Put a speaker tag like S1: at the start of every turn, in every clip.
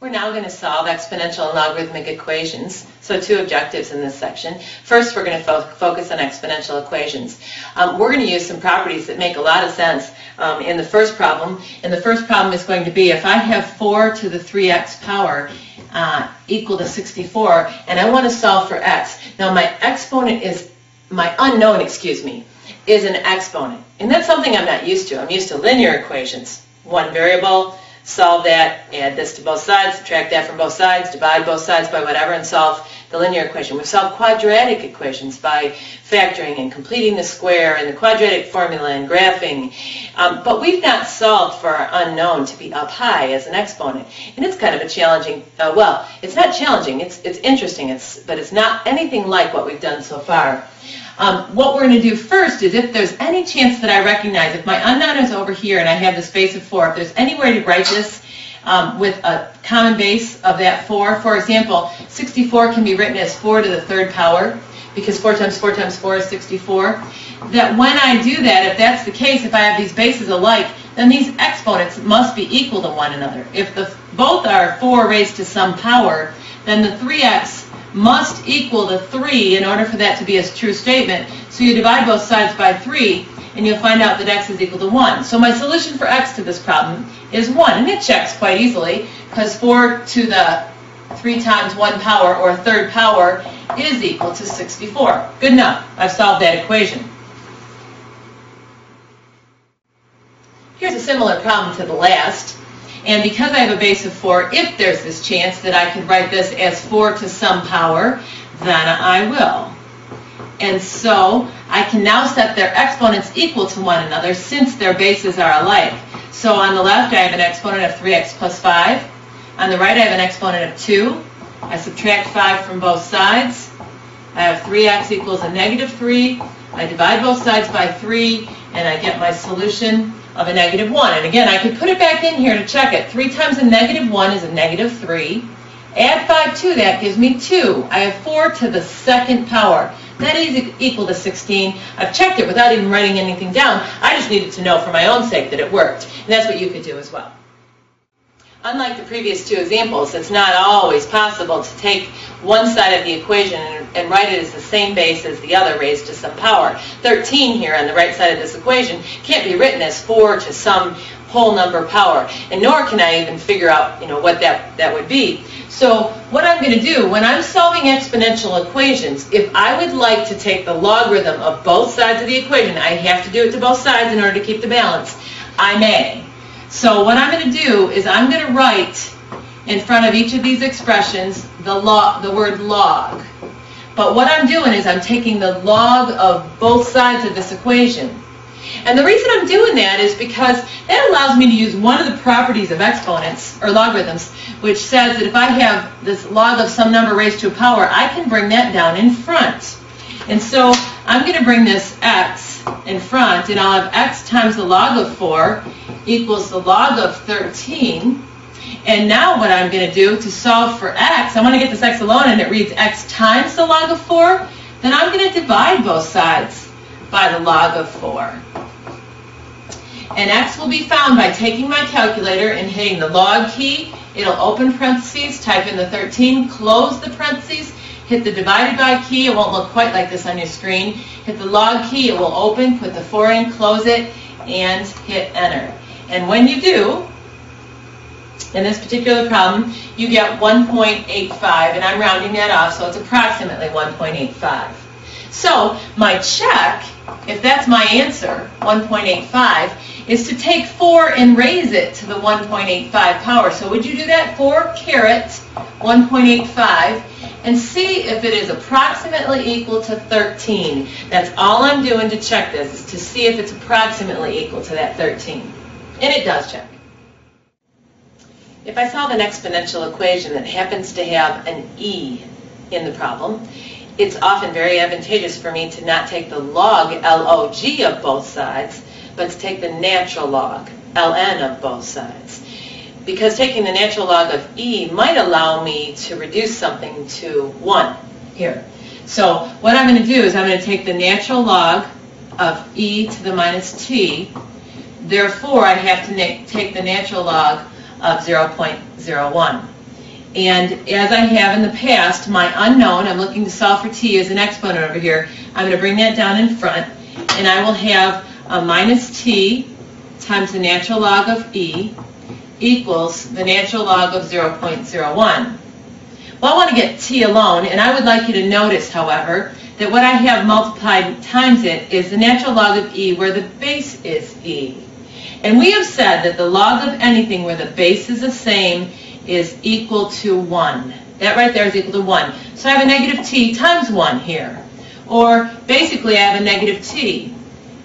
S1: We're now going to solve exponential and logarithmic equations. So two objectives in this section. First, we're going to focus on exponential equations. We're going to use some properties that make a lot of sense in the first problem. And the first problem is going to be if I have 4 to the 3x power equal to 64, and I want to solve for x. Now my exponent is, my unknown, is an exponent. And that's something I'm not used to. I'm used to linear equations. One variable, solve that, add this to both sides, subtract that from both sides, divide both sides by whatever, and solve the linear equation. We've solved quadratic equations by factoring and completing the square and the quadratic formula and graphing. But we've not solved for our unknown to be up high as an exponent. And it's kind of a challenging, well, it's not challenging, it's interesting, but it's not anything like what we've done so far. What we're going to do first is if there's any chance that I recognize, if my unknown is over here and I have this base of 4, if there's any way to write this with a common base of that 4, for example, 64 can be written as 4 to the 3rd power, because 4 times 4 times 4 is 64, that when I do that, if that's the case, if I have these bases alike, then these exponents must be equal to one another. If both are 4 raised to some power, then the 3x must equal to 3 in order for that to be a true statement. So you divide both sides by 3, and you'll find out that x is equal to 1. So my solution for x to this problem is 1, and it checks quite easily, because 4 to the 3 times 1 power, or 3rd power, is equal to 64. Good enough. I've solved that equation. Here's a similar problem to the last. And because I have a base of 4, if there's this chance that I could write this as 4 to some power, then I will. And so I can now set their exponents equal to one another since their bases are alike. So on the left I have an exponent of 3x plus 5. On the right I have an exponent of 2. I subtract 5 from both sides. I have 3x equals a negative 3. I divide both sides by 3, and I get my solution of a negative 1. And again, I could put it back in here to check it. 3 times a negative 1 is a negative 3. Add 5 to that gives me 2. I have 4 to the 2nd power. That is equal to 16. I've checked it without even writing anything down. I just needed to know for my own sake that it worked. And that's what you could do as well. Unlike the previous two examples, it's not always possible to take one side of the equation and write it as the same base as the other raised to some power. 13 here on the right side of this equation can't be written as 4 to some whole number power, and nor can I even figure out what that would be. So what I'm going to do when I'm solving exponential equations, if I would like to take the logarithm of both sides of the equation, I have to do it to both sides in order to keep the balance, I may. So what I'm going to do is I'm going to write in front of each of these expressions the word log. But what I'm doing is I'm taking the log of both sides of this equation. And the reason I'm doing that is because that allows me to use one of the properties of exponents, or logarithms, which says that if I have this log of some number raised to a power, I can bring that down in front. And so I'm going to bring this x in front, and I'll have x times the log of 4 equals the log of 13. And now what I'm going to do to solve for x, I want to get this x alone, and it reads x times the log of 4. Then I'm going to divide both sides by the log of 4. And x will be found by taking my calculator and hitting the log key. It'll open parentheses, type in the 13, close the parentheses, hit the divided by key. It won't look quite like this on your screen. Hit the log key, it will open, put the 4 in, close it, and hit enter. And when you do, in this particular problem, you get 1.85, and I'm rounding that off, so it's approximately 1.85. So my check, if that's my answer, 1.85, is to take 4 and raise it to the 1.85 power. So would you do that? 4 caret 1.85, and see if it is approximately equal to 13. That's all I'm doing to check this, is to see if it's approximately equal to that 13. And it does check. If I solve an exponential equation that happens to have an e in the problem, it's often very advantageous for me to not take the log, L-O-G, of both sides, but to take the natural log, Ln, of both sides. Because taking the natural log of e might allow me to reduce something to 1 here. So what I'm going to do is I'm going to take the natural log of e to the minus t. Therefore, I have to take the natural log of 0.01. And as I have in the past, my unknown, I'm looking to solve for t as an exponent over here. I'm going to bring that down in front, and I will have a minus t times the natural log of e equals the natural log of 0.01. Well, I want to get t alone, and I would like you to notice, however, that what I have multiplied times it is the natural log of e where the base is e. And we have said that the log of anything where the base is the same is equal to 1. That right there is equal to 1. So I have a negative t times 1 here. Or basically I have a negative t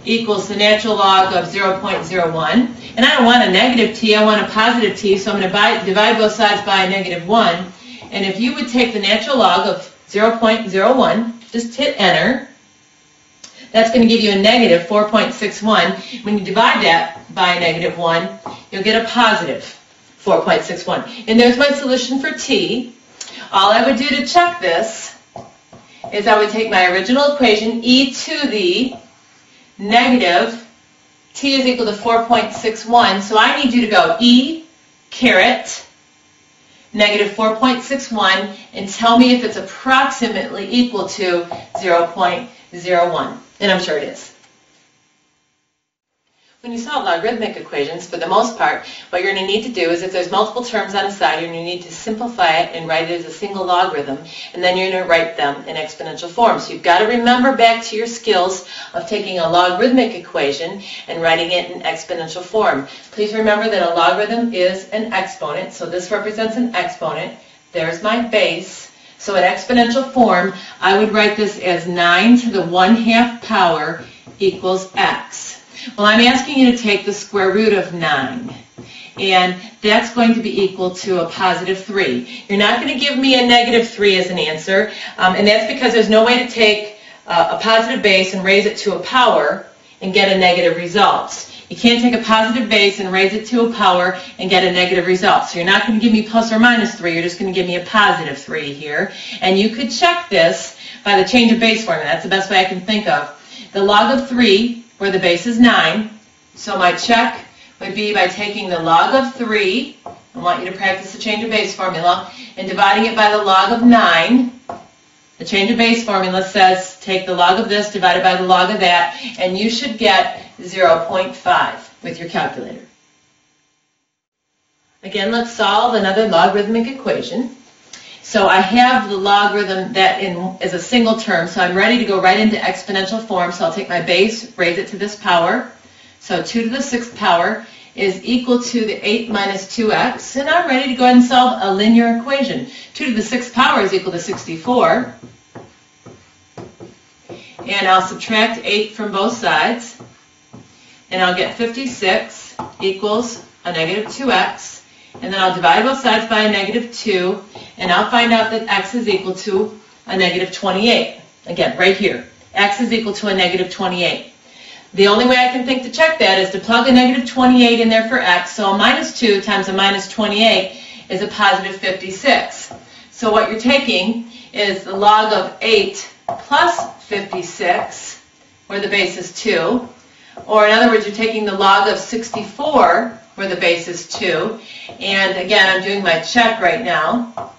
S1: equals the natural log of 0.01. And I don't want a negative t, I want a positive t, so I'm going to divide both sides by a negative 1. And if you would take the natural log of 0.01, just hit enter, that's going to give you a negative 4.61. When you divide that by a negative 1, you'll get a positive 4.61. And there's my solution for t. All I would do to check this is I would take my original equation, e to the negative, t is equal to 4.61. So I need you to go e caret negative 4.61 and tell me if it's approximately equal to 0.01. And I'm sure it is. When you solve logarithmic equations, for the most part, what you're going to need to do is if there's multiple terms on a side, you're going to need to simplify it and write it as a single logarithm, and then you're going to write them in exponential form. So you've got to remember back to your skills of taking a logarithmic equation and writing it in exponential form. Please remember that a logarithm is an exponent, so this represents an exponent. There's my base. So in exponential form, I would write this as 9 to the 1/2 power equals x. Well, I'm asking you to take the square root of 9, and that's going to be equal to a positive 3. You're not going to give me a negative 3 as an answer, and that's because there's no way to take a positive base and raise it to a power and get a negative result. You can't take a positive base and raise it to a power and get a negative result. So you're not going to give me plus or minus 3, you're just going to give me a positive 3 here. And you could check this by the change of base formula. That's the best way I can think of. The log of 3, where the base is 9, so my check would be by taking the log of 3, I want you to practice the change of base formula, and dividing it by the log of 9. The change of base formula says take the log of this divided by the log of that, and you should get 0.5 with your calculator. Again, let's solve another logarithmic equation. So I have the logarithm that is a single term, so I'm ready to go right into exponential form. So I'll take my base, raise it to this power. So 2 to the 6th power is equal to the 8 minus 2x, and I'm ready to go ahead and solve a linear equation. 2 to the 6th power is equal to 64, and I'll subtract 8 from both sides, and I'll get 56 equals a negative 2x. And then I'll divide both sides by a negative 2, and I'll find out that x is equal to a negative 28. Again, right here, x is equal to a negative 28. The only way I can think to check that is to plug a negative 28 in there for x, so a minus 2 times a minus 28 is a positive 56. So what you're taking is the log of 8 plus 56, where the base is 2, or in other words, you're taking the log of 64, where the base is 2. And again, I'm doing my check right now.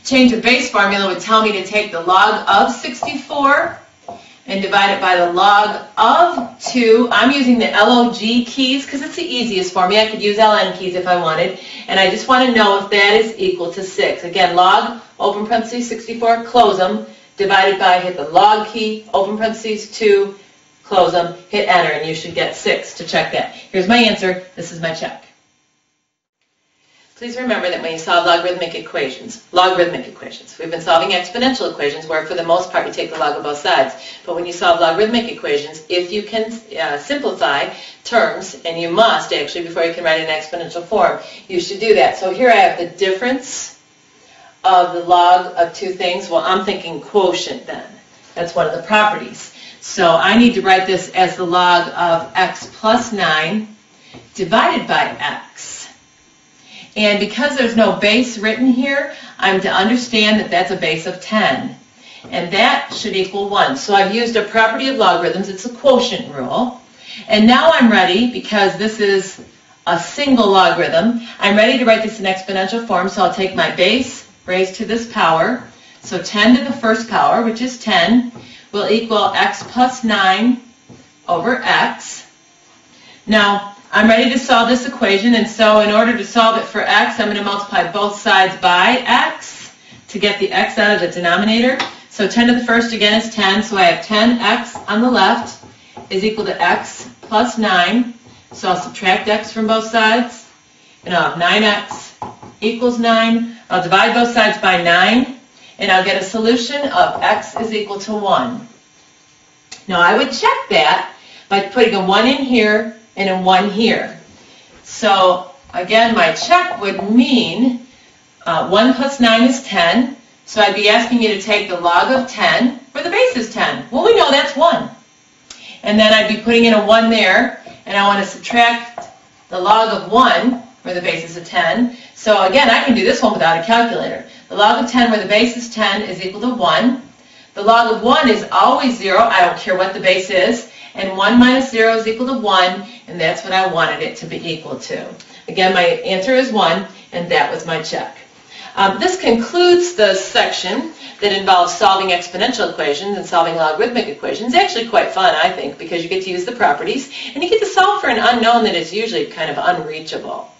S1: Change of base formula would tell me to take the log of 64 and divide it by the log of 2. I'm using the LOG keys because it's the easiest for me. I could use LN keys if I wanted. And I just want to know if that is equal to 6. Again, log, open parentheses, 64, close them, divided by, hit the log key, open parentheses, 2, close them, hit enter, and you should get 6 to check that. Here's my answer. This is my check. Please remember that when you solve logarithmic equations, we've been solving exponential equations where for the most part you take the log of both sides. But when you solve logarithmic equations, if you can simplify terms, and you must actually before you can write an exponential form, you should do that. So here I have the difference of the log of two things. Well, I'm thinking quotient then. That's one of the properties. So I need to write this as the log of x plus 9 divided by x. And because there's no base written here, I'm to understand that that's a base of 10. And that should equal 1. So I've used a property of logarithms. It's a quotient rule. And now I'm ready, because this is a single logarithm. I'm ready to write this in exponential form, so I'll take my base raised to this power. So 10 to the first power, which is 10, will equal x plus 9 over x. Now, I'm ready to solve this equation, and so in order to solve it for x, I'm going to multiply both sides by x to get the x out of the denominator. So 10 to the first again is 10, so I have 10x on the left is equal to x plus 9. So I'll subtract x from both sides, and I'll have 9x equals 9. I'll divide both sides by 9, and I'll get a solution of x is equal to 1. Now I would check that by putting a 1 in here and a 1 here. So again, my check would mean 1 plus 9 is 10. So I'd be asking you to take the log of 10, where the base is 10. Well, we know that's 1. And then I'd be putting in a 1 there, and I want to subtract the log of 1, where the base is a 10. So again, I can do this one without a calculator. The log of 10, where the base is 10, is equal to 1. The log of 1 is always 0. I don't care what the base is. And 1 minus 0 is equal to 1, and that's what I wanted it to be equal to. Again, my answer is 1, and that was my check. This concludes the section that involves solving exponential equations and solving logarithmic equations. It's actually quite fun, I think, because you get to use the properties, and you get to solve for an unknown that is usually kind of unreachable.